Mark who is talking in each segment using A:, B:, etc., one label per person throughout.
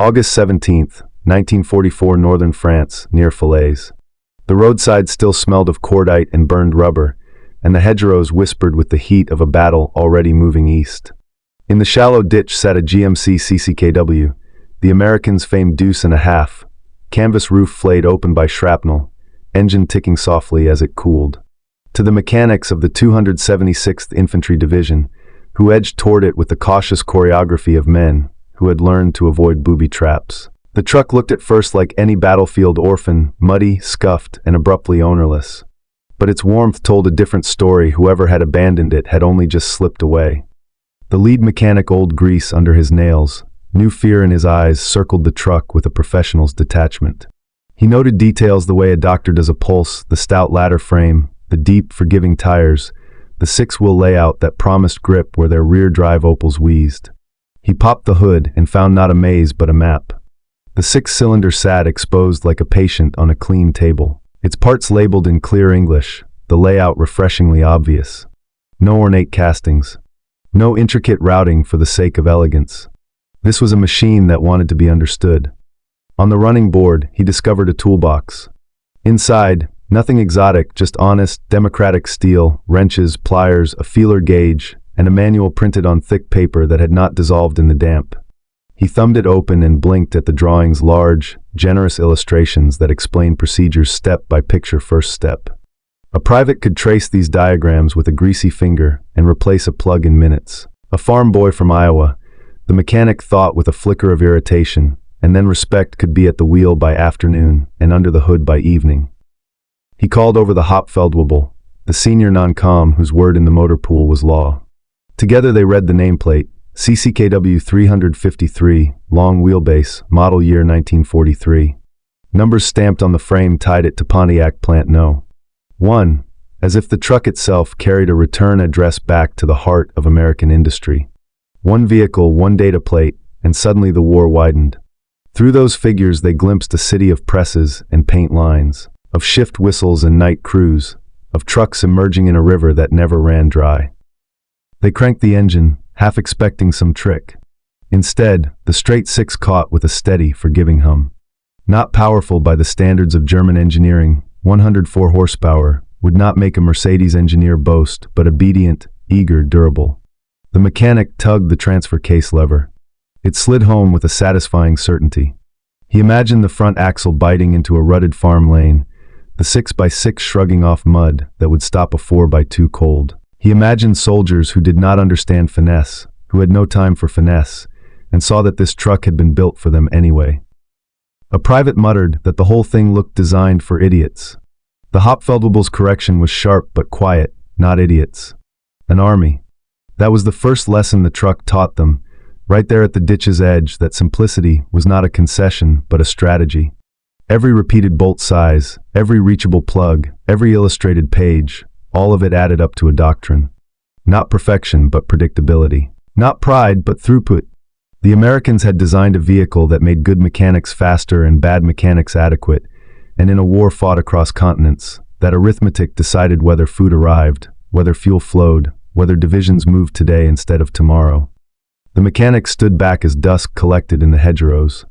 A: August 17th, 1944, northern France, near Falaise. The roadside still smelled of cordite and burned rubber, and the hedgerows whispered with the heat of a battle already moving east. In the shallow ditch sat a GMC CCKW, the Americans' famed Deuce and a half, canvas roof flayed open by shrapnel, engine ticking softly as it cooled. To the mechanics of the 276th Infantry Division, who edged toward it with the cautious choreography of men who had learned to avoid booby traps, the truck looked at first like any battlefield orphan, muddy, scuffed, and abruptly ownerless. But its warmth told a different story. Whoever had abandoned it had only just slipped away. The lead mechanic, old grease under his nails, new fear in his eyes, circled the truck with a professional's detachment. He noted details the way a doctor does a pulse, the stout ladder frame, the deep, forgiving tires, the six-wheel layout that promised grip where their rear-drive Opels wheezed. He popped the hood and found not a maze but a map. The six-cylinder sat exposed like a patient on a clean table, its parts labeled in clear English, the layout refreshingly obvious. No ornate castings. No intricate routing for the sake of elegance. This was a machine that wanted to be understood. On the running board, he discovered a toolbox. Inside, nothing exotic, just honest, democratic steel, wrenches, pliers, a feeler gauge, and a manual printed on thick paper that had not dissolved in the damp. He thumbed it open and blinked at the drawing's large, generous illustrations that explained procedures step by picture first step. A private could trace these diagrams with a greasy finger and replace a plug in minutes. A farm boy from Iowa, the mechanic thought with a flicker of irritation, and then respect could be at the wheel by afternoon and under the hood by evening. He called over the Hopfeldwebel, the senior non-com whose word in the motor pool was law. Together they read the nameplate, CCKW 353, long wheelbase, model year 1943. Numbers stamped on the frame tied it to Pontiac Plant No. 1, as if the truck itself carried a return address back to the heart of American industry. One vehicle, one data plate, and suddenly the war widened. Through those figures they glimpsed a city of presses and paint lines, of shift whistles and night crews, of trucks emerging in a river that never ran dry. They cranked the engine, half expecting some trick. Instead, the straight six caught with a steady, forgiving hum. Not powerful by the standards of German engineering, 104 horsepower would not make a Mercedes engineer boast, but obedient, eager, durable. The mechanic tugged the transfer case lever. It slid home with a satisfying certainty. He imagined the front axle biting into a rutted farm lane, the 6x6 shrugging off mud that would stop a 4x2 cold. He imagined soldiers who did not understand finesse, who had no time for finesse, and saw that this truck had been built for them anyway. A private muttered that the whole thing looked designed for idiots. The Hopfeldwebel's correction was sharp but quiet, not idiots. An army. That was the first lesson the truck taught them, right there at the ditch's edge, that simplicity was not a concession but a strategy. Every repeated bolt size, every reachable plug, every illustrated page, all of it added up to a doctrine. Not perfection, but predictability. Not pride, but throughput. The Americans had designed a vehicle that made good mechanics faster and bad mechanics adequate, and in a war fought across continents, that arithmetic decided whether food arrived, whether fuel flowed, whether divisions moved today instead of tomorrow. The mechanics stood back as dusk collected in the hedgerows.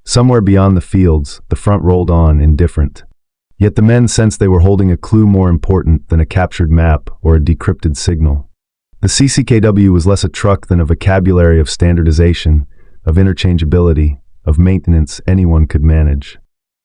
A: Somewhere beyond the fields, the front rolled on, indifferent. Yet the men sensed they were holding a clue more important than a captured map or a decrypted signal. The CCKW was less a truck than a vocabulary of standardization, of interchangeability, of maintenance anyone could manage.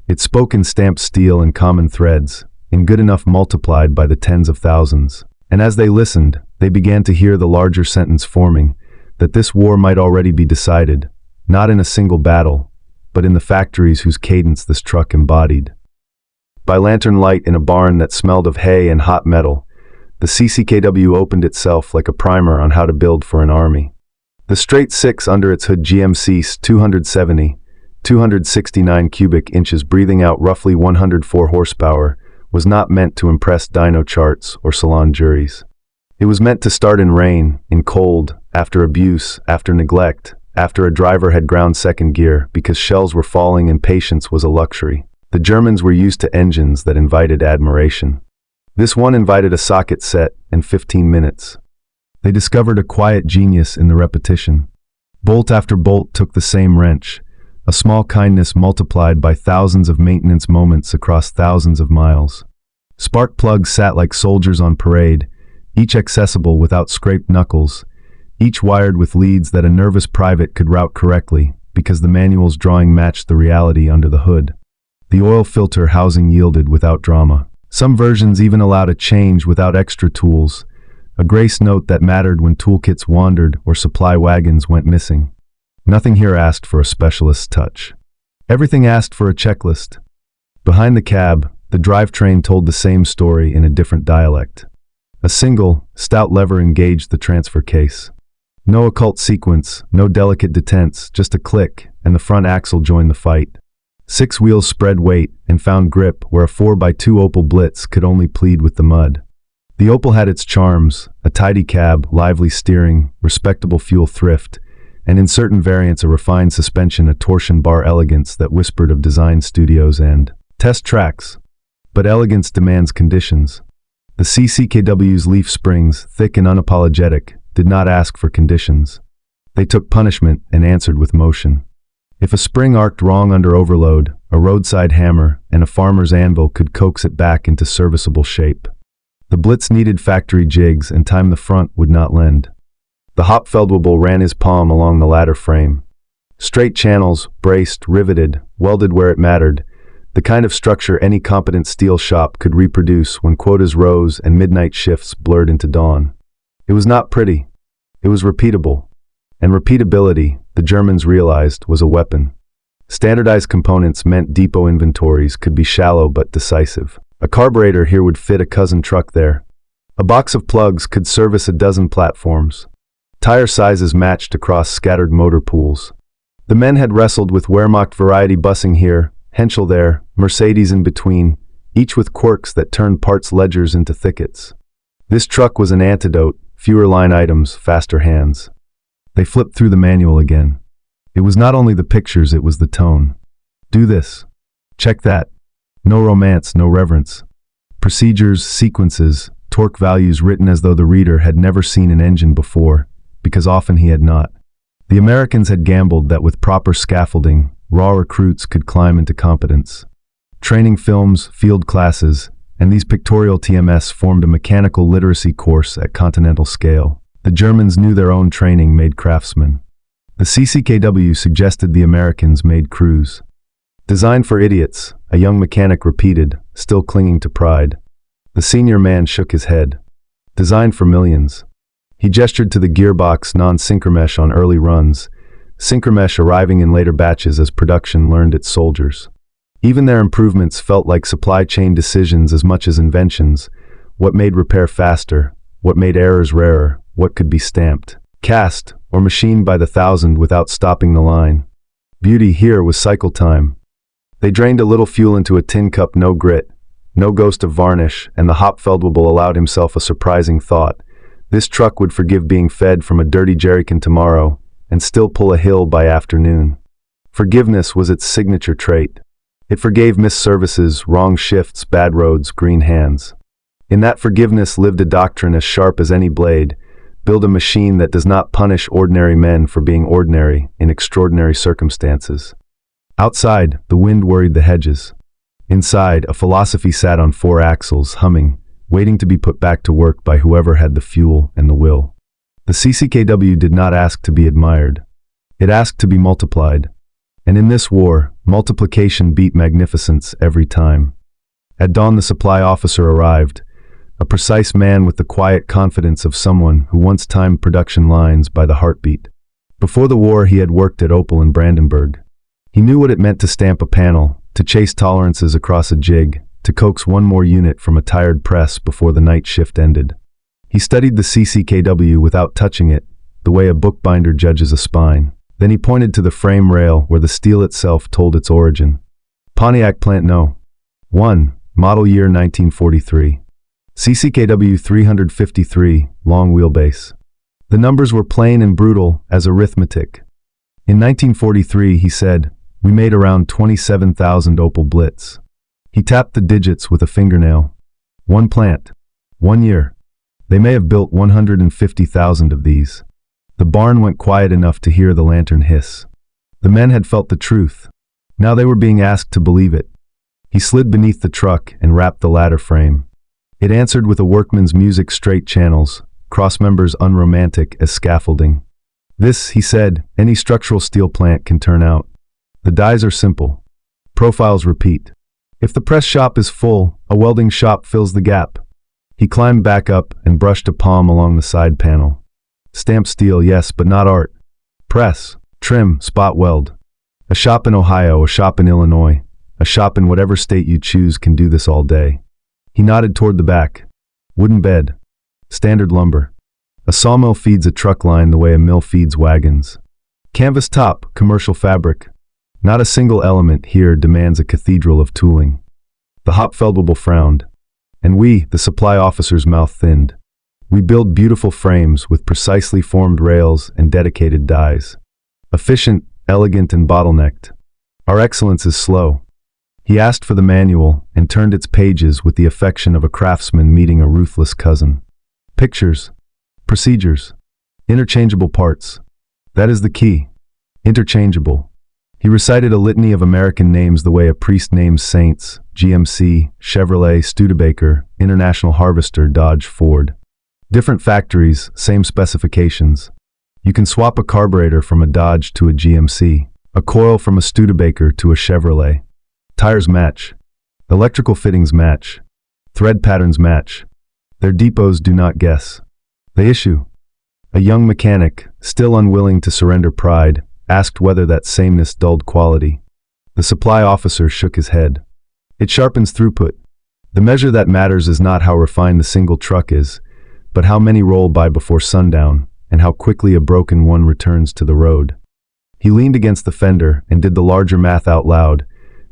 A: It spoke in stamped steel and common threads, in good enough multiplied by the tens of thousands. And as they listened, they began to hear the larger sentence forming, that this war might already be decided, not in a single battle, but in the factories whose cadence this truck embodied. By lantern light in a barn that smelled of hay and hot metal, the CCKW opened itself like a primer on how to build for an army. The straight six under its hood GMC 269 cubic inches breathing out roughly 104 horsepower was not meant to impress dyno charts or salon juries. It was meant to start in rain, in cold, after abuse, after neglect, after a driver had ground second gear because shells were falling and patience was a luxury. The Germans were used to engines that invited admiration. This one invited a socket set in 15 minutes. They discovered a quiet genius in the repetition. Bolt after bolt took the same wrench, a small kindness multiplied by thousands of maintenance moments across thousands of miles. Spark plugs sat like soldiers on parade, each accessible without scraped knuckles, each wired with leads that a nervous private could route correctly, because the manual's drawing matched the reality under the hood. The oil filter housing yielded without drama. Some versions even allowed a change without extra tools, a grace note that mattered when toolkits wandered or supply wagons went missing. Nothing here asked for a specialist's touch. Everything asked for a checklist. Behind the cab, the drivetrain told the same story in a different dialect. A single, stout lever engaged the transfer case. No occult sequence, no delicate detents, just a click, and the front axle joined the fight. 6 wheels spread weight and found grip where a 4x2 Opel Blitz could only plead with the mud. The Opel had its charms, a tidy cab, lively steering, respectable fuel thrift, and in certain variants a refined suspension, a torsion bar elegance that whispered of design studios and test tracks. But elegance demands conditions. The CCKW's leaf springs, thick and unapologetic, did not ask for conditions. They took punishment and answered with motion. If a spring arced wrong under overload, a roadside hammer and a farmer's anvil could coax it back into serviceable shape. The Blitz needed factory jigs, and time the front would not lend. The Hopfeldwebel ran his palm along the ladder frame. Straight channels, braced, riveted, welded where it mattered, the kind of structure any competent steel shop could reproduce when quotas rose and midnight shifts blurred into dawn. It was not pretty. It was repeatable. And repeatability, the Germans realized, was a weapon. Standardized components meant depot inventories could be shallow but decisive. A carburetor here would fit a cousin truck there. A box of plugs could service a dozen platforms. Tire sizes matched across scattered motor pools. The men had wrestled with Wehrmacht variety busing here, Henschel there, Mercedes in between, each with quirks that turned parts ledgers into thickets. This truck was an antidote, fewer line items, faster hands. They flipped through the manual again. It was not only the pictures, it was the tone. Do this. Check that. No romance, no reverence. Procedures, sequences, torque values written as though the reader had never seen an engine before, because often he had not. The Americans had gambled that with proper scaffolding, raw recruits could climb into competence. Training films, field classes, and these pictorial TMS formed a mechanical literacy course at continental scale. The Germans knew their own training made craftsmen. The CCKW suggested the Americans made crews. Designed for idiots, a young mechanic repeated, still clinging to pride. The senior man shook his head. Designed for millions. He gestured to the gearbox non-synchromesh on early runs, synchromesh arriving in later batches as production learned its soldiers. Even their improvements felt like supply chain decisions as much as inventions. What made repair faster? What made errors rarer? What could be stamped, cast, or machined by the thousand without stopping the line? Beauty here was cycle time. They drained a little fuel into a tin cup, no grit, no ghost of varnish, and the Hopfeldwebel allowed himself a surprising thought. This truck would forgive being fed from a dirty jerrycan tomorrow, and still pull a hill by afternoon. Forgiveness was its signature trait. It forgave missed services, wrong shifts, bad roads, green hands. In that forgiveness lived a doctrine as sharp as any blade. Build a machine that does not punish ordinary men for being ordinary in extraordinary circumstances. Outside, the wind worried the hedges. Inside, a philosophy sat on 4 axles, humming, waiting to be put back to work by whoever had the fuel and the will. The CCKW did not ask to be admired. It asked to be multiplied. And in this war, multiplication beat magnificence every time. At dawn the supply officer arrived, a precise man with the quiet confidence of someone who once timed production lines by the heartbeat. Before the war he had worked at Opel in Brandenburg. He knew what it meant to stamp a panel, to chase tolerances across a jig, to coax one more unit from a tired press before the night shift ended. He studied the CCKW without touching it, the way a bookbinder judges a spine. Then he pointed to the frame rail where the steel itself told its origin. Pontiac Plant No. 1, model year 1943. CCKW 353, long wheelbase. The numbers were plain and brutal as arithmetic. In 1943, he said, we made around 27,000 Opel Blitz. He tapped the digits with a fingernail. 1 plant. 1 year. They may have built 150,000 of these. The barn went quiet enough to hear the lantern hiss. The men had felt the truth. Now they were being asked to believe it. He slid beneath the truck and rapped the ladder frame. It answered with a workman's music, straight channels, cross-members unromantic as scaffolding. This, he said, any structural steel plant can turn out. The dies are simple. Profiles repeat. If the press shop is full, a welding shop fills the gap. He climbed back up and brushed a palm along the side panel. Stamped steel, yes, but not art. Press, trim, spot weld. A shop in Ohio, a shop in Illinois, a shop in whatever state you choose can do this all day. He nodded toward the back. Wooden bed. Standard lumber. A sawmill feeds a truck line the way a mill feeds wagons. Canvas top, commercial fabric. Not a single element here demands a cathedral of tooling. The Hauptfeldwebel frowned. And we, the supply officer's mouth thinned. We build beautiful frames with precisely formed rails and dedicated dies. Efficient, elegant, and bottlenecked. Our excellence is slow. He asked for the manual and turned its pages with the affection of a craftsman meeting a ruthless cousin. Pictures. Procedures. Interchangeable parts. That is the key. Interchangeable. He recited a litany of American names the way a priest names saints: GMC, Chevrolet, Studebaker, International Harvester, Dodge, Ford. Different factories, same specifications. You can swap a carburetor from a Dodge to a GMC, a coil from a Studebaker to a Chevrolet. Tires match. Electrical fittings match. Thread patterns match. Their depots do not guess. They issue. A young mechanic, still unwilling to surrender pride, asked whether that sameness dulled quality. The supply officer shook his head. It sharpens throughput. The measure that matters is not how refined the single truck is, but how many roll by before sundown, and how quickly a broken one returns to the road. He leaned against the fender and did the larger math out loud,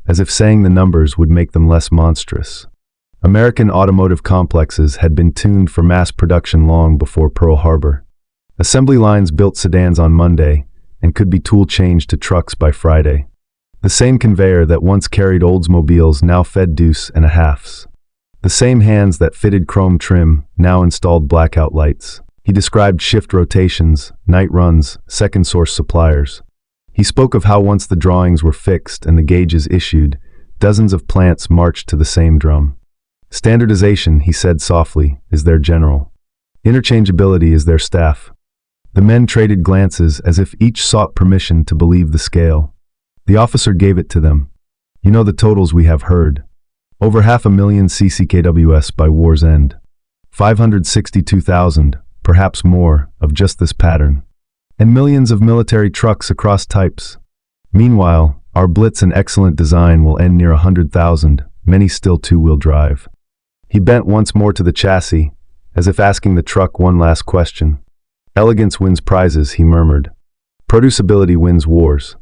A: as if saying the numbers would make them less monstrous. American automotive complexes had been tuned for mass production long before Pearl Harbor. Assembly lines built sedans on Monday, and could be tool changed to trucks by Friday. The same conveyor that once carried Oldsmobiles now fed Deuce and a halves. The same hands that fitted chrome trim now installed blackout lights. He described shift rotations, night runs, second source suppliers. He spoke of how once the drawings were fixed and the gauges issued, dozens of plants marched to the same drum. Standardization, he said softly, is their general. Interchangeability is their staff. The men traded glances as if each sought permission to believe the scale. The officer gave it to them. You know the totals we have heard. Over 500,000 CCKWs by war's end. 562,000, perhaps more, of just this pattern. And millions of military trucks across types. Meanwhile, our Blitz and excellent design will end near 100,000, many still two-wheel drive. He bent once more to the chassis, as if asking the truck one last question. Elegance wins prizes, he murmured. Producibility wins wars.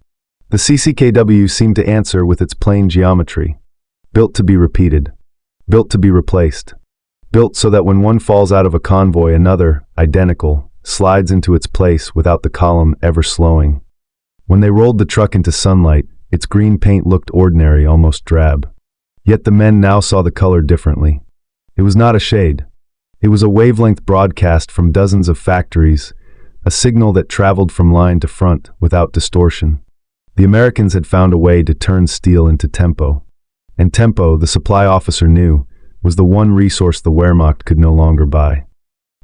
A: The CCKW seemed to answer with its plain geometry. Built to be repeated. Built to be replaced. Built so that when one falls out of a convoy, another, identical, slides into its place without the column ever slowing. When they rolled the truck into sunlight, its green paint looked ordinary, almost drab. Yet the men now saw the color differently. It was not a shade. It was a wavelength broadcast from dozens of factories, a signal that traveled from line to front without distortion. The Americans had found a way to turn steel into tempo. And tempo, the supply officer knew, was the one resource the Wehrmacht could no longer buy.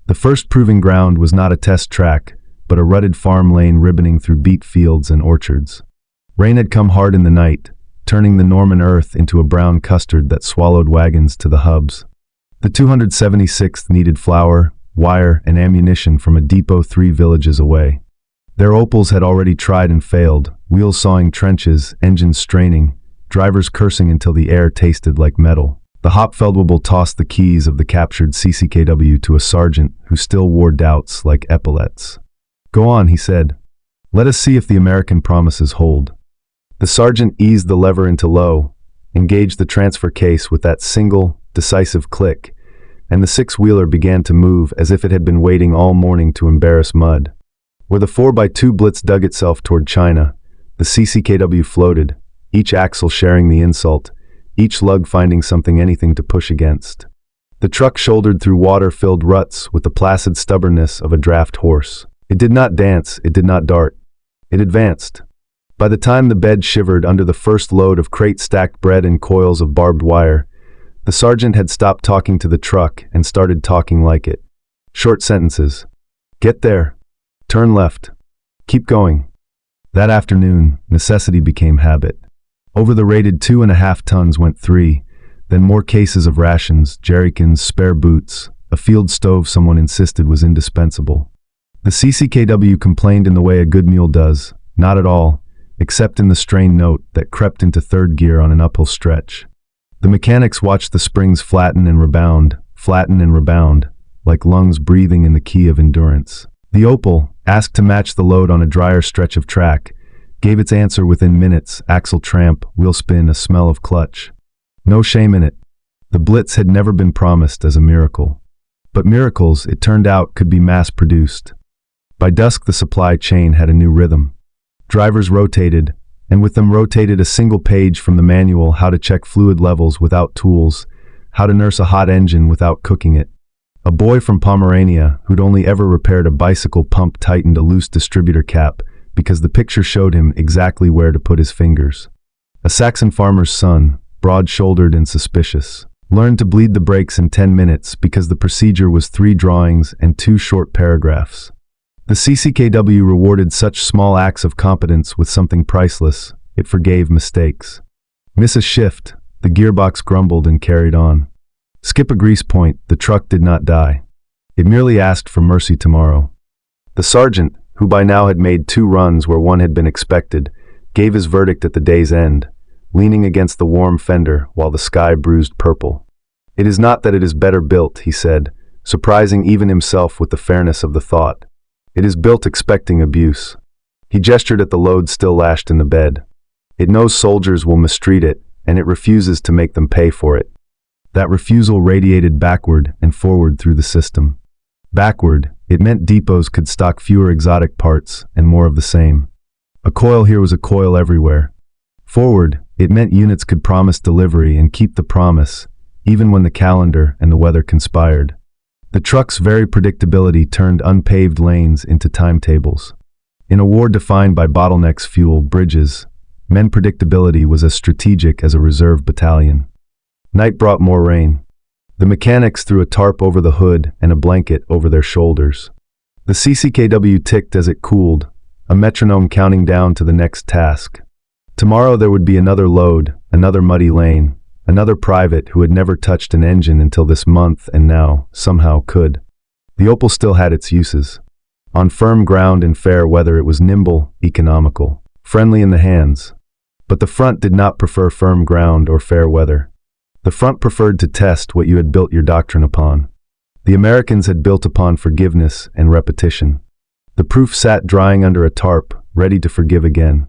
A: The first proving ground was not a test track, but a rutted farm lane ribboning through beet fields and orchards. Rain had come hard in the night, turning the Norman earth into a brown custard that swallowed wagons to the hubs. The 276th needed flour, wire, and ammunition from a depot 3 villages away. Their Opels had already tried and failed, wheels sawing trenches, engines straining, drivers cursing until the air tasted like metal. The Hauptfeldwebel tossed the keys of the captured CCKW to a sergeant who still wore doubts like epaulets. Go on, he said. Let us see if the American promises hold. The sergeant eased the lever into low, engaged the transfer case with that single, decisive click, and the six-wheeler began to move as if it had been waiting all morning to embarrass mud. Where the 4x2 Blitz dug itself toward China, the CCKW floated, each axle sharing the insult, each lug finding anything to push against. The truck shouldered through water-filled ruts with the placid stubbornness of a draft horse. It did not dance, it did not dart. It advanced. By the time the bed shivered under the first load of crate-stacked bread and coils of barbed wire, the sergeant had stopped talking to the truck and started talking like it. Short sentences. Get there. Turn left. Keep going. That afternoon, necessity became habit. Over the rated 2.5 tons went 3, then more cases of rations, jerrycans, spare boots, a field stove someone insisted was indispensable. The CCKW complained in the way a good mule does, not at all, except in the strained note that crept into third gear on an uphill stretch. The mechanics watched the springs flatten and rebound, like lungs breathing in the key of endurance. The Opel, asked to match the load on a drier stretch of track, gave its answer within minutes: axle tramp, wheel spin, a smell of clutch. No shame in it. The Blitz had never been promised as a miracle. But miracles, it turned out, could be mass-produced. By dusk the supply chain had a new rhythm. Drivers rotated, and with them rotated a single page from the manual: how to check fluid levels without tools, how to nurse a hot engine without cooking it. A boy from Pomerania, who'd only ever repaired a bicycle pump, tightened a loose distributor cap because the picture showed him exactly where to put his fingers. A Saxon farmer's son, broad-shouldered and suspicious, learned to bleed the brakes in 10 minutes because the procedure was 3 drawings and 2 short paragraphs. The CCKW rewarded such small acts of competence with something priceless. It forgave mistakes. Miss a shift, the gearbox grumbled and carried on. Skip a grease point, the truck did not die. It merely asked for mercy tomorrow. The sergeant, who by now had made 2 runs where one had been expected, gave his verdict at the day's end, leaning against the warm fender while the sky bruised purple. It is not that it is better built, he said, surprising even himself with the fairness of the thought. It is built expecting abuse. He gestured at the load still lashed in the bed. It knows soldiers will mistreat it, and it refuses to make them pay for it. That refusal radiated backward and forward through the system. Backward, it meant depots could stock fewer exotic parts and more of the same. A coil here was a coil everywhere. Forward, it meant units could promise delivery and keep the promise, even when the calendar and the weather conspired. The truck's very predictability turned unpaved lanes into timetables. In a war defined by bottlenecks, fuel, bridges, men predictability was as strategic as a reserve battalion. Night brought more rain. The mechanics threw a tarp over the hood and a blanket over their shoulders. The CCKW ticked as it cooled, a metronome counting down to the next task. Tomorrow there would be another load, another muddy lane, another private who had never touched an engine until this month and now, somehow, could. The Opel still had its uses. On firm ground in fair weather it was nimble, economical, friendly in the hands. But the front did not prefer firm ground or fair weather. The front preferred to test what you had built your doctrine upon. The Americans had built upon forgiveness and repetition. The proof sat drying under a tarp, ready to forgive again.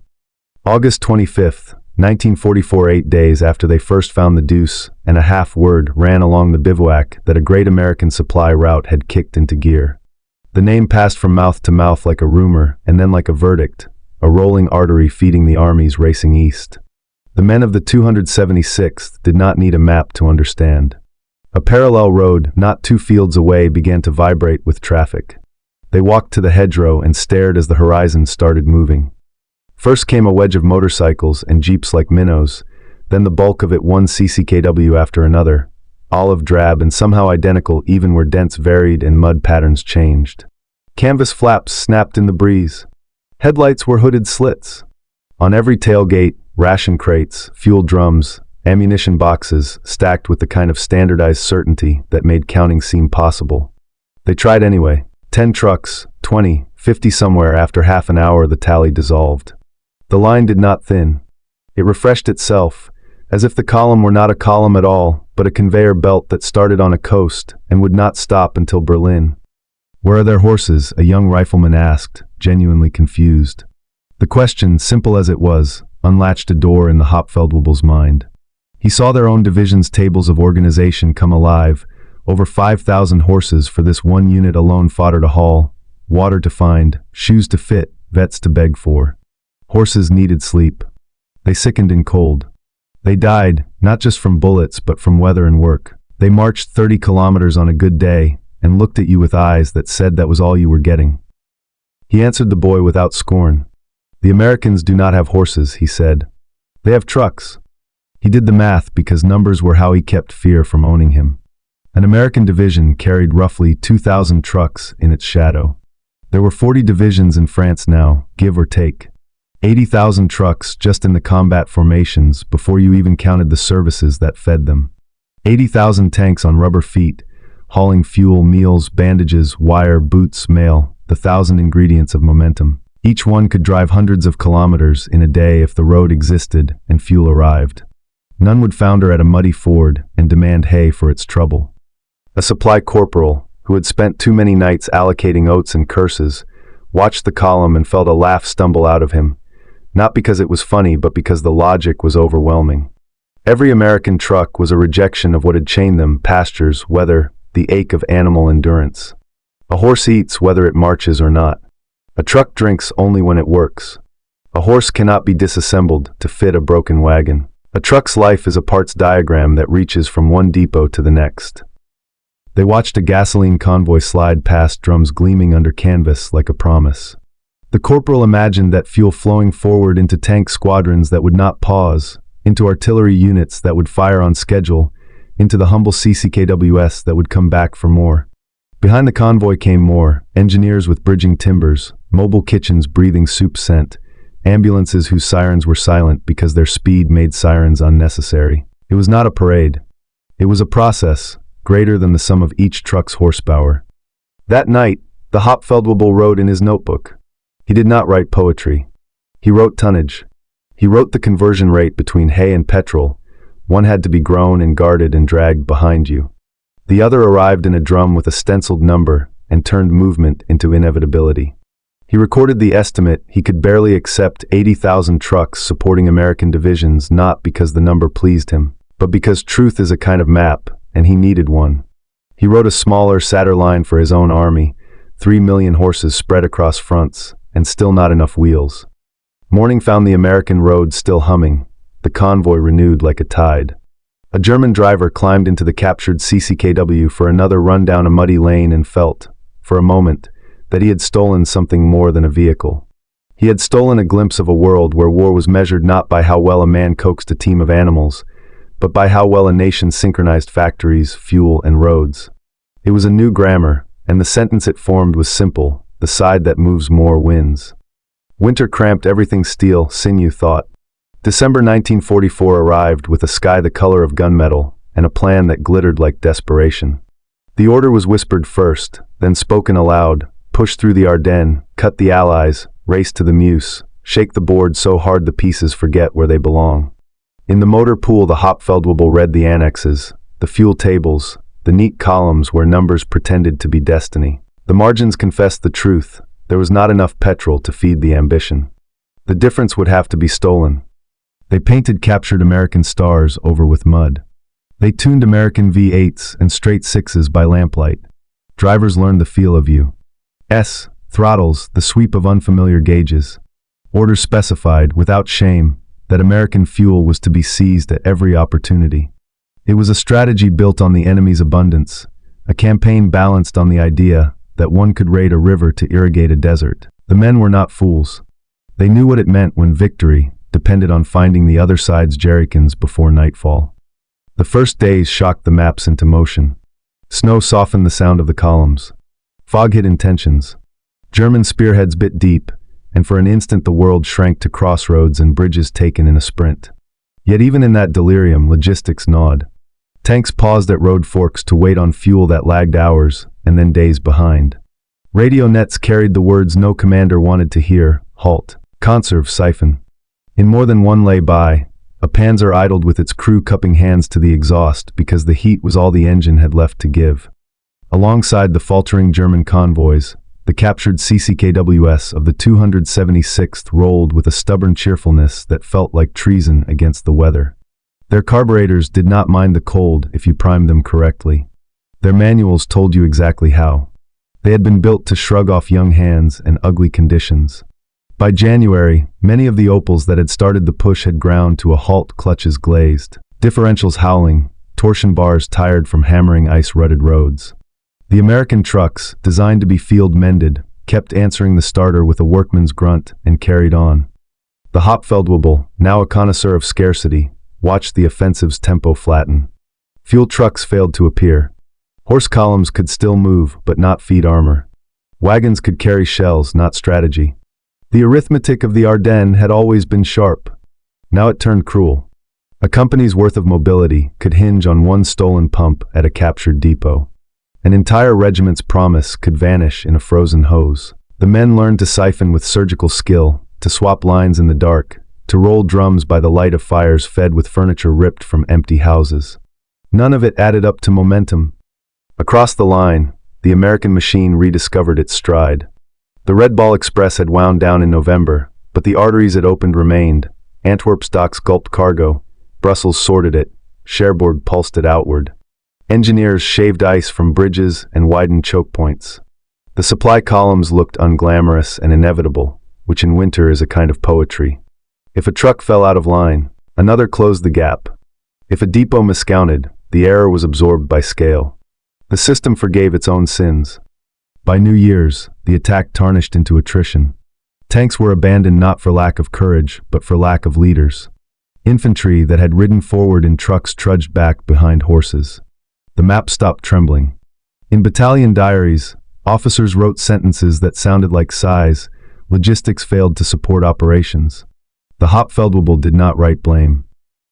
A: August 25th, 1944, 8 days after they first found the Deuce, and a half-word ran along the bivouac that a great American supply route had kicked into gear. The name passed from mouth to mouth like a rumor, and then like a verdict, a rolling artery feeding the armies racing east. The men of the 276th did not need a map to understand. A parallel road, not 2 fields away, began to vibrate with traffic. They walked to the hedgerow and stared as the horizon started moving. First came a wedge of motorcycles and jeeps like minnows, then the bulk of it, one CCKW after another, olive drab and somehow identical even where dents varied and mud patterns changed. Canvas flaps snapped in the breeze. Headlights were hooded slits. On every tailgate, ration crates, fuel drums, ammunition boxes, stacked with the kind of standardized certainty that made counting seem possible. They tried anyway. 10 trucks, 20, 50 somewhere. After half an hour the tally dissolved. The line did not thin. It refreshed itself, as if the column were not a column at all, but a conveyor belt that started on a coast and would not stop until Berlin. "Where are their horses?" a young rifleman asked, genuinely confused. The question, simple as it was, unlatched a door in the Hauptfeldwebel's mind. He saw their own division's tables of organization come alive, over 5,000 horses for this one unit alone, fodder to haul, water to find, shoes to fit, vets to beg for. Horses needed sleep. They sickened in cold. They died, not just from bullets but from weather and work. They marched 30 kilometers on a good day and looked at you with eyes that said that was all you were getting. He answered the boy without scorn. "The Americans do not have horses," he said. "They have trucks." He did the math because numbers were how he kept fear from owning him. An American division carried roughly 2,000 trucks in its shadow. There were 40 divisions in France now, give or take. 80,000 trucks just in the combat formations before you even counted the services that fed them. 80,000 tanks on rubber feet, hauling fuel, meals, bandages, wire, boots, mail, the 1,000 ingredients of momentum. Each one could drive hundreds of kilometers in a day if the road existed and fuel arrived. None would founder at a muddy ford and demand hay for its trouble. A supply corporal, who had spent too many nights allocating oaths and curses, watched the column and felt a laugh stumble out of him, not because it was funny but because the logic was overwhelming. Every American truck was a rejection of what had chained them: pastures, weather, the ache of animal endurance. A horse eats whether it marches or not. A truck drinks only when it works. A horse cannot be disassembled to fit a broken wagon. A truck's life is a parts diagram that reaches from one depot to the next. They watched a gasoline convoy slide past, drums gleaming under canvas like a promise. The corporal imagined that fuel flowing forward into tank squadrons that would not pause, into artillery units that would fire on schedule, into the humble CCKWs that would come back for more. Behind the convoy came more, engineers with bridging timbers, mobile kitchens breathing soup scent, ambulances whose sirens were silent because their speed made sirens unnecessary. It was not a parade. It was a process, greater than the sum of each truck's horsepower. That night, the Hauptfeldwebel wrote in his notebook. He did not write poetry. He wrote tonnage. He wrote the conversion rate between hay and petrol. One had to be grown and guarded and dragged behind you. The other arrived in a drum with a stenciled number and turned movement into inevitability. He recorded the estimate. He could barely accept 80,000 trucks supporting American divisions, not because the number pleased him, but because truth is a kind of map, and he needed one. He wrote a smaller, sadder line for his own army: 3 million horses spread across fronts, and still not enough wheels. Morning found the American road still humming, the convoy renewed like a tide. A German driver climbed into the captured CCKW for another run down a muddy lane and felt, for a moment, that he had stolen something more than a vehicle. He had stolen a glimpse of a world where war was measured not by how well a man coaxed a team of animals, but by how well a nation synchronized factories, fuel, and roads. It was a new grammar, and the sentence it formed was simple: the side that moves more wins. Winter cramped everything steel, sinew thought. December 1944 arrived with a sky the color of gunmetal and a plan that glittered like desperation. The order was whispered first, then spoken aloud: push through the Ardennes, cut the Allies, race to the Meuse, shake the board so hard the pieces forget where they belong. In the motor pool the Hauptfeldwebel read the annexes, the fuel tables, the neat columns where numbers pretended to be destiny. The margins confessed the truth: there was not enough petrol to feed the ambition. The difference would have to be stolen. They painted captured American stars over with mud. They tuned American V8s and straight sixes by lamplight. Drivers learned the feel of U.S. throttles, the sweep of unfamiliar gauges. Orders specified, without shame, that American fuel was to be seized at every opportunity. It was a strategy built on the enemy's abundance, a campaign balanced on the idea that one could raid a river to irrigate a desert. The men were not fools. They knew what it meant when victory depended on finding the other side's jerrycans before nightfall. The first days shocked the maps into motion. Snow softened the sound of the columns. Fog hid intentions. German spearheads bit deep, and for an instant the world shrank to crossroads and bridges taken in a sprint. Yet even in that delirium, logistics gnawed. Tanks paused at road forks to wait on fuel that lagged hours, and then days behind. Radio nets carried the words no commander wanted to hear: halt, conserve, siphon. In more than one lay-by, a Panzer idled with its crew cupping hands to the exhaust because the heat was all the engine had left to give. Alongside the faltering German convoys, the captured CCKWs of the 276th rolled with a stubborn cheerfulness that felt like treason against the weather. Their carburetors did not mind the cold if you primed them correctly. Their manuals told you exactly how. They had been built to shrug off young hands and ugly conditions. By January, many of the Opels that had started the push had ground to a halt, clutches glazed, differentials howling, torsion bars tired from hammering ice-rutted roads. The American trucks, designed to be field-mended, kept answering the starter with a workman's grunt and carried on. The Hauptfeldwebel, now a connoisseur of scarcity, watched the offensive's tempo flatten. Fuel trucks failed to appear. Horse columns could still move, but not feed armor. Wagons could carry shells, not strategy. The arithmetic of the Ardennes had always been sharp. Now it turned cruel. A company's worth of mobility could hinge on one stolen pump at a captured depot. An entire regiment's promise could vanish in a frozen hose. The men learned to siphon with surgical skill, to swap lines in the dark, to roll drums by the light of fires fed with furniture ripped from empty houses. None of it added up to momentum. Across the line, the American machine rediscovered its stride. The Red Ball Express had wound down in November, but the arteries it opened remained. Antwerp's docks gulped cargo, Brussels sorted it, Cherbourg pulsed it outward. Engineers shaved ice from bridges and widened choke points. The supply columns looked unglamorous and inevitable, which in winter is a kind of poetry. If a truck fell out of line, another closed the gap. If a depot miscounted, the error was absorbed by scale. The system forgave its own sins. By New Year's, the attack tarnished into attrition. Tanks were abandoned not for lack of courage, but for lack of leaders. Infantry that had ridden forward in trucks trudged back behind horses. The map stopped trembling. In battalion diaries, officers wrote sentences that sounded like sighs. Logistics failed to support operations. The Hauptfeldwebel did not write blame.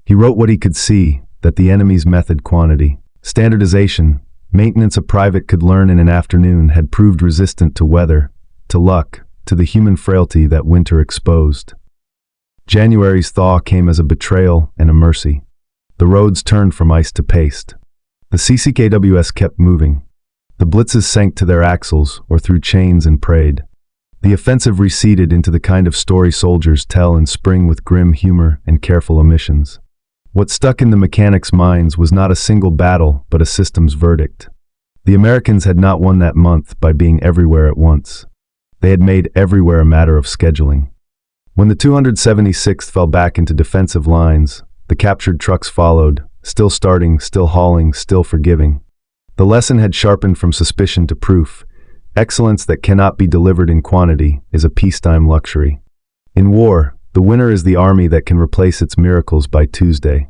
A: He wrote what he could see, that the enemy's method quantity, standardization, maintenance a private could learn in an afternoon had proved resistant to weather, to luck, to the human frailty that winter exposed. January's thaw came as a betrayal and a mercy. The roads turned from ice to paste. The CCKWs kept moving. The blitzes sank to their axles or through chains and prayed. The offensive receded into the kind of story soldiers tell in spring with grim humor and careful omissions. What stuck in the mechanics' minds was not a single battle, but a system's verdict. The Americans had not won that month by being everywhere at once. They had made everywhere a matter of scheduling. When the 276th fell back into defensive lines, the captured trucks followed, still starting, still hauling, still forgiving. The lesson had sharpened from suspicion to proof. Excellence that cannot be delivered in quantity is a peacetime luxury. In war, the winner is the army that can replace its miracles by Tuesday.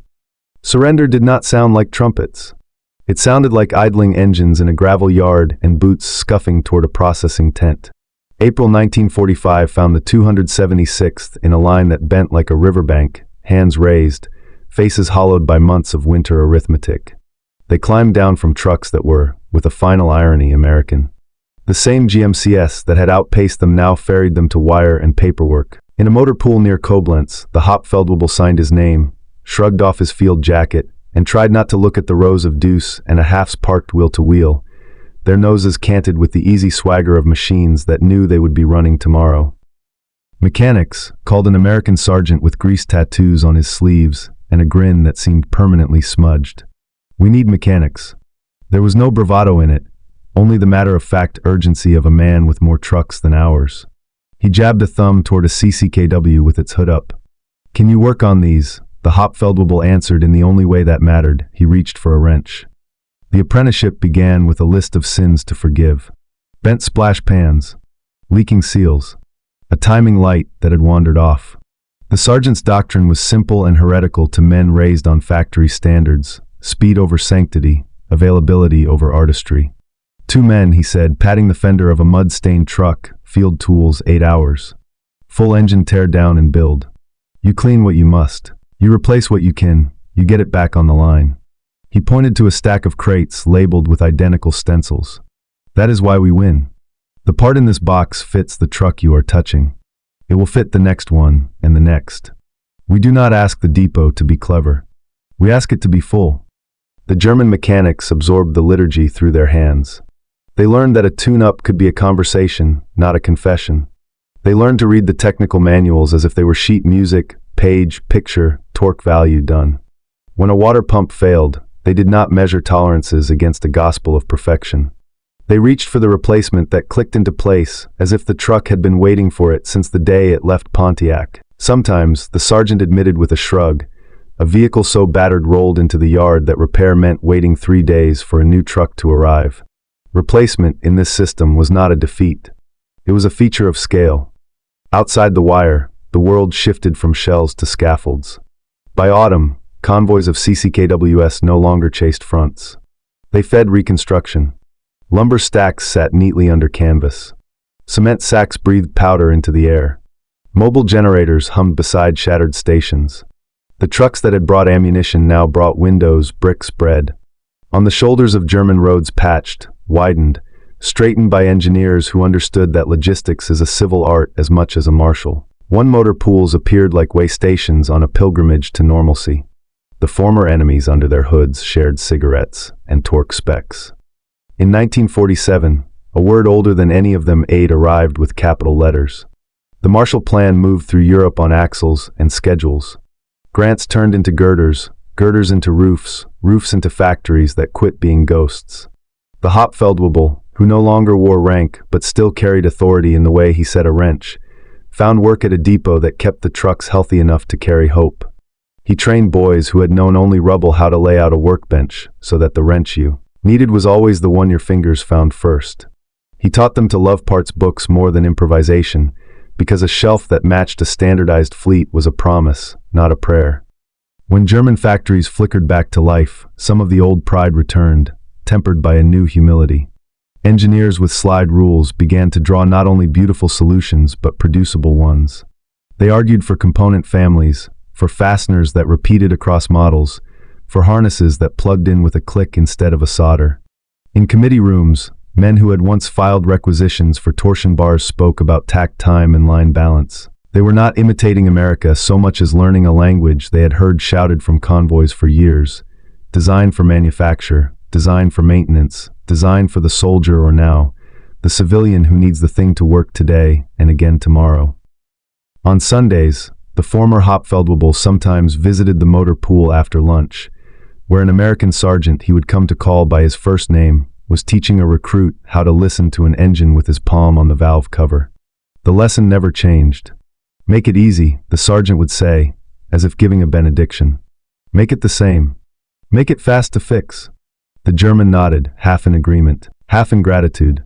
A: Surrender did not sound like trumpets. It sounded like idling engines in a gravel yard and boots scuffing toward a processing tent. April 1945 found the 276th in a line that bent like a riverbank, hands raised, faces hollowed by months of winter arithmetic. They climbed down from trucks that were, with a final irony, American. The same GMCS that had outpaced them now ferried them to wire and paperwork. In a motor pool near Koblenz, the Hauptfeldwebel signed his name, shrugged off his field jacket, and tried not to look at the rows of Deuce and a halfs parked wheel to wheel, their noses canted with the easy swagger of machines that knew they would be running tomorrow. Mechanics, called an American sergeant with grease tattoos on his sleeves and a grin that seemed permanently smudged. We need mechanics. There was no bravado in it, only the matter-of-fact urgency of a man with more trucks than ours. He jabbed a thumb toward a CCKW with its hood up. Can you work on these? The Hauptfeldwebel answered in the only way that mattered. He reached for a wrench. The apprenticeship began with a list of sins to forgive. Bent splash pans, leaking seals, a timing light that had wandered off. The sergeant's doctrine was simple and heretical to men raised on factory standards: speed over sanctity, availability over artistry. 2 men, he said, patting the fender of a mud-stained truck, field tools, 8 hours. Full engine tear down and build. You clean what you must. You replace what you can. You get it back on the line. He pointed to a stack of crates labeled with identical stencils. That is why we win. The part in this box fits the truck you are touching. It will fit the next one and the next. We do not ask the depot to be clever. We ask it to be full. The German mechanics absorbed the liturgy through their hands. They learned that a tune-up could be a conversation, not a confession. They learned to read the technical manuals as if they were sheet music, page, picture, torque value done. When a water pump failed, they did not measure tolerances against a gospel of perfection. They reached for the replacement that clicked into place, as if the truck had been waiting for it since the day it left Pontiac. Sometimes, the sergeant admitted with a shrug, a vehicle so battered rolled into the yard that repair meant waiting 3 days for a new truck to arrive. Replacement in this system was not a defeat. It was a feature of scale. Outside the wire, the world shifted from shells to scaffolds. By autumn, convoys of CCKWs no longer chased fronts. They fed reconstruction. Lumber stacks sat neatly under canvas. Cement sacks breathed powder into the air. Mobile generators hummed beside shattered stations. The trucks that had brought ammunition now brought windows, bricks, bread. On the shoulders of German roads patched, widened, straightened by engineers who understood that logistics is a civil art as much as a martial. One-motor pools appeared like way stations on a pilgrimage to normalcy. The former enemies under their hoods shared cigarettes and torque specs. In 1947, a word older than any of them eight arrived with capital letters. The Marshall Plan moved through Europe on axles and schedules. Grants turned into girders, girders into roofs, roofs into factories that quit being ghosts. The Hauptfeldwebel, who no longer wore rank but still carried authority in the way he set a wrench, found work at a depot that kept the trucks healthy enough to carry hope. He trained boys who had known only rubble how to lay out a workbench so that the wrench you needed was always the one your fingers found first. He taught them to love parts books more than improvisation, because a shelf that matched a standardized fleet was a promise, not a prayer. When German factories flickered back to life, some of the old pride returned, tempered by a new humility. Engineers with slide rules began to draw not only beautiful solutions but producible ones. They argued for component families, for fasteners that repeated across models, for harnesses that plugged in with a click instead of a solder. In committee rooms, men who had once filed requisitions for torsion bars spoke about tack time and line balance. They were not imitating America so much as learning a language they had heard shouted from convoys for years. Designed for manufacture, designed for maintenance, designed for the soldier or now, the civilian who needs the thing to work today and again tomorrow. On Sundays, the former Hauptfeldwebel sometimes visited the motor pool after lunch, where an American sergeant he would come to call by his first name was teaching a recruit how to listen to an engine with his palm on the valve cover. The lesson never changed. "Make it easy," the sergeant would say, as if giving a benediction. "Make it the same. Make it fast to fix." The German nodded, half in agreement, half in gratitude.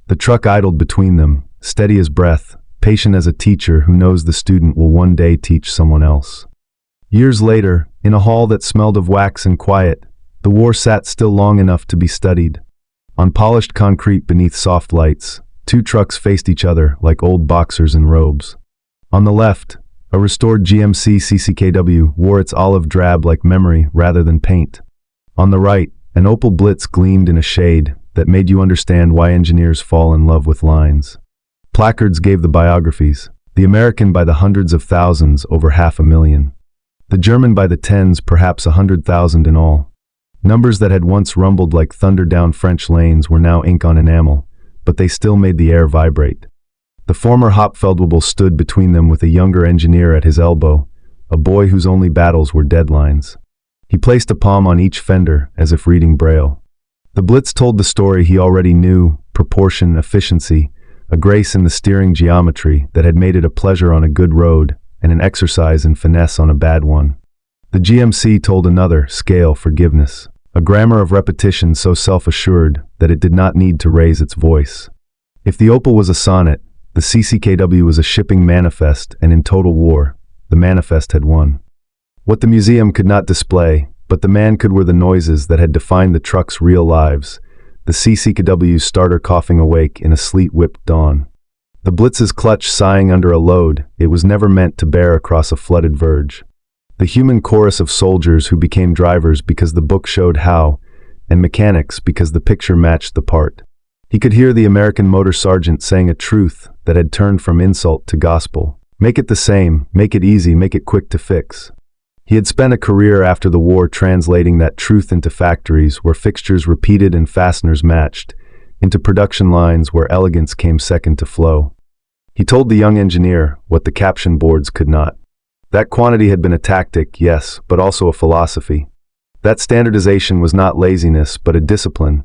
A: The truck idled between them, steady as breath, patient as a teacher who knows the student will one day teach someone else. Years later, in a hall that smelled of wax and quiet, the war sat still long enough to be studied. On polished concrete beneath soft lights, two trucks faced each other like old boxers in robes. On the left, a restored GMC CCKW wore its olive drab like memory rather than paint. On the right, an Opel Blitz gleamed in a shade that made you understand why engineers fall in love with lines. Placards gave the biographies, the American by the hundreds of thousands, over 500,000. The German by the tens, perhaps 100,000 in all. Numbers that had once rumbled like thunder down French lanes were now ink on enamel, but they still made the air vibrate. The former Hauptfeldwebel stood between them with a younger engineer at his elbow, a boy whose only battles were deadlines. He placed a palm on each fender, as if reading Braille. The Blitz told the story he already knew: proportion, efficiency, a grace in the steering geometry that had made it a pleasure on a good road and an exercise in finesse on a bad one. The GMC told another: scale, forgiveness, a grammar of repetition so self-assured that it did not need to raise its voice. If the Opel was a sonnet, the CCKW was a shipping manifest, and in total war, the manifest had won. What the museum could not display, but the man could, were the noises that had defined the truck's real lives, the CCKW's starter coughing awake in a sleet-whipped dawn. The Blitz's clutch sighing under a load it was never meant to bear across a flooded verge. The human chorus of soldiers who became drivers because the book showed how, and mechanics because the picture matched the part. He could hear the American motor sergeant saying a truth that had turned from insult to gospel. Make it the same, make it easy, make it quick to fix. He had spent a career after the war translating that truth into factories where fixtures repeated and fasteners matched, into production lines where elegance came second to flow. He told the young engineer what the caption boards could not. That quantity had been a tactic, yes, but also a philosophy. That standardization was not laziness, but a discipline,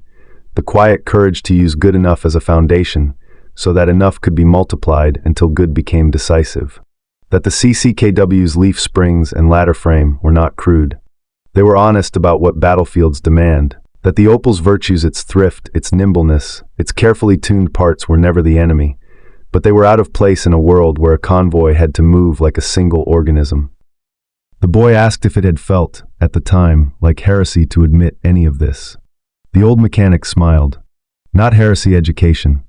A: the quiet courage to use good enough as a foundation, so that enough could be multiplied until good became decisive. That the CCKW's leaf springs and ladder frame were not crude. They were honest about what battlefields demand. That the Opel's virtues, its thrift, its nimbleness, its carefully tuned parts were never the enemy. but they were out of place in a world where a convoy had to move like a single organism. The boy asked if it had felt, at the time, like heresy to admit any of this. The old mechanic smiled. Not heresy education.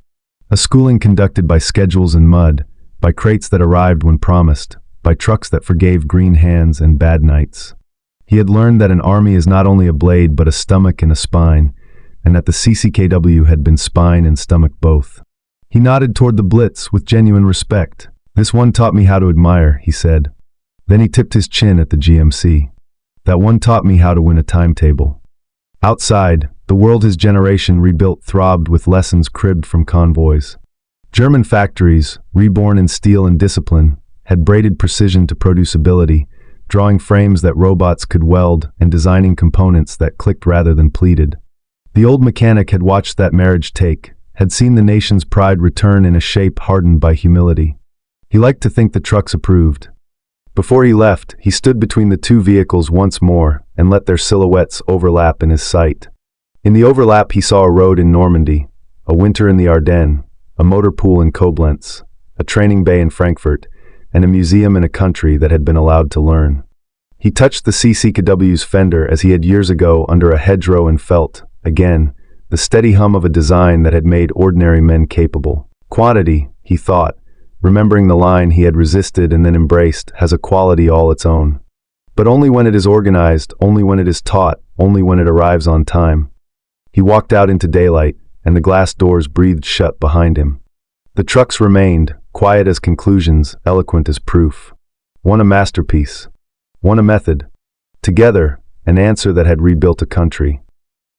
A: A schooling conducted by schedules and mud, by crates that arrived when promised, by trucks that forgave green hands and bad nights. He had learned that an army is not only a blade but a stomach and a spine, and that the CCKW had been spine and stomach both. He nodded toward the Blitz with genuine respect. "This one taught me how to admire," he said. Then he tipped his chin at the GMC. "That one taught me how to win a timetable." Outside, the world his generation rebuilt throbbed with lessons cribbed from convoys. German factories, reborn in steel and discipline, had braided precision to producibility, drawing frames that robots could weld and designing components that clicked rather than pleated. The old mechanic had watched that marriage take, had seen the nation's pride return in a shape hardened by humility. He liked to think the trucks approved. Before he left, he stood between the two vehicles once more and let their silhouettes overlap in his sight. In the overlap he saw a road in Normandy, a winter in the Ardennes, a motor pool in Koblenz, a training bay in Frankfurt, and a museum in a country that had been allowed to learn. He touched the CCKW's fender as he had years ago under a hedgerow and felt, again, the steady hum of a design that had made ordinary men capable. Quantity, he thought, remembering the line he had resisted and then embraced, has a quality all its own. But only when it is organized, only when it is taught, only when it arrives on time. He walked out into daylight, and the glass doors breathed shut behind him. The trucks remained, quiet as conclusions, eloquent as proof. One a masterpiece. One a method. Together, an answer that had rebuilt a country.